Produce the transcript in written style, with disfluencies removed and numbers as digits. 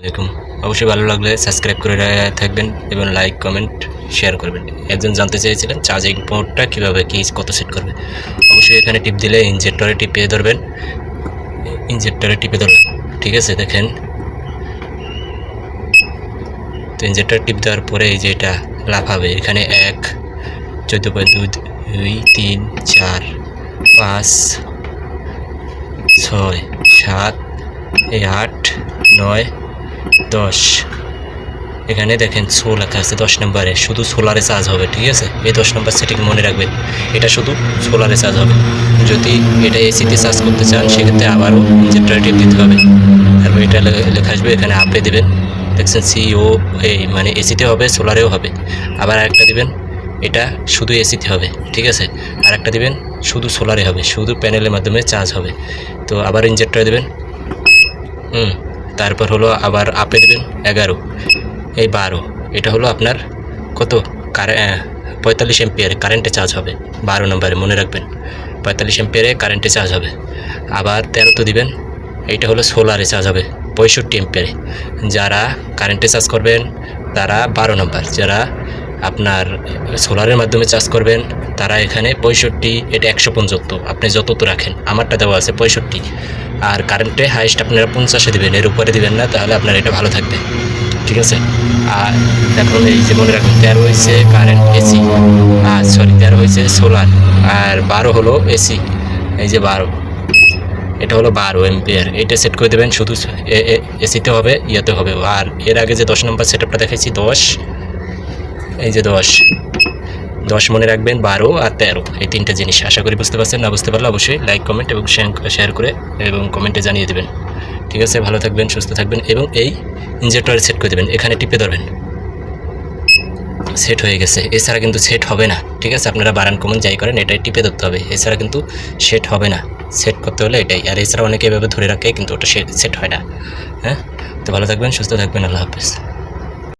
দেখুন অবশ্যই ভালো লাগলে সাবস্ক্রাইব করে থাকবেন এবং লাইক কমেন্ট শেয়ার করবেন। একজন জানতে চেয়েছিলেন চার্জিং পোর্টটা কীভাবে কত সেট করবে। অবশ্যই এখানে টিপ দিলে ইনজেক্টরে টিপে ধরবেন, ইনজেক্টরে টিপে ধরবেন। ঠিক আছে, দেখেন তো ইনজেক্টর টিপ দেওয়ার পরে এই যে এটা লাফাবে, এখানে 1 14.2 2 3 4 5 6 7 8 9 10। এখানে দেখেন 16 লেখা আছে 10 নম্বরে, শুধু সোলারে চার্জ হবে। ঠিক আছে, এই 10 নম্বর সেটিং মনে রাখবেন, এটা শুধু সোলারে চার্জ হবে। যদি এটা এসিতে চার্জ করতে চান সেক্ষেত্রে আবারও ইনজেক্টর টিপ দিতে হবে। তারপর এটা লেখা আসবে, এখানে আপে দেবেন, দেখছেন CO এই মানে এসিতে হবে সোলারেও হবে। আবার আরেকটা দিবেন, এটা শুধু এসিতে হবে। ঠিক আছে, আরেকটা দিবেন শুধু সোলারে হবে, শুধু প্যানেলের মাধ্যমে চার্জ হবে। তো আবার ইনজেক্টর দেবেন, তারপর হলো আবার আপে দেবেন 11 এই 12। এটা হলো আপনার কত 45 এম্পিয়ারে কারেন্টে চার্জ হবে। 12 নম্বরে মনে রাখবেন, 45 এম্পিয়ারে কারেন্টে চার্জ হবে। আবার 13 তো দিবেন, এইটা হলো সোলারে চার্জ হবে 65 এম্পিয়ারে। যারা কারেন্টে চার্জ করবেন তারা 12 নম্বর, যারা আপনার সোলারের মাধ্যমে চার্জ করবেন তারা এখানে 65, এটা 150 আপনি যত তো রাখেন, আমারটা দেওয়া আছে 65। আর কারেন্টে হাইস্ট আপনারা 50-এ দেবেন, এর উপরে দিবেন না, তাহলে আপনার এটা ভালো থাকবে। ঠিক আছে, আর এখন এই যে মনে রাখবেন 13 হয়েছে কারেন্ট এসি, আর 13 হয়েছে সোলার, আর 12 হলো এসি। এই যে 12, এটা হলো 12 এম্পিয়ার। এটা সেট করে দেবেন, শুধু এসিতে হবে, ইয়েতে হবে। আর এর আগে যে 10 নম্বর সেটআপটা দেখাইছি 10, এই যে 10 মনে রাখবেন, 12 আর 13, এই তিনটা জিনিস। আশা করি বুঝতে পারছেন। না বুঝতে পারলে অবশ্যই লাইক কমেন্ট এবং শেয়ার করে এবং কমেন্টে জানিয়ে দেবেন। ঠিক আছে, ভালো থাকবেন, সুস্থ থাকবেন। এবং এই ইনজেক্টর সেট করে দেবেন, এখানে টিপে ধরবেন, সেট হয়ে গেছে। এছাড়া কিন্তু সেট হবে না। ঠিক আছে, আপনারা বারান কমন যাই করেন এটাই টিপে ধরতে হবে, এছাড়া কিন্তু সেট হবে না। সেট করতে হলে এটাই, আর এছাড়া অনেকে এভাবে ধরে রাখে কিন্তু ওটা সেট হয় না। হ্যাঁ, তো ভালো থাকবেন, সুস্থ থাকবেন, আল্লাহ হাফেজ।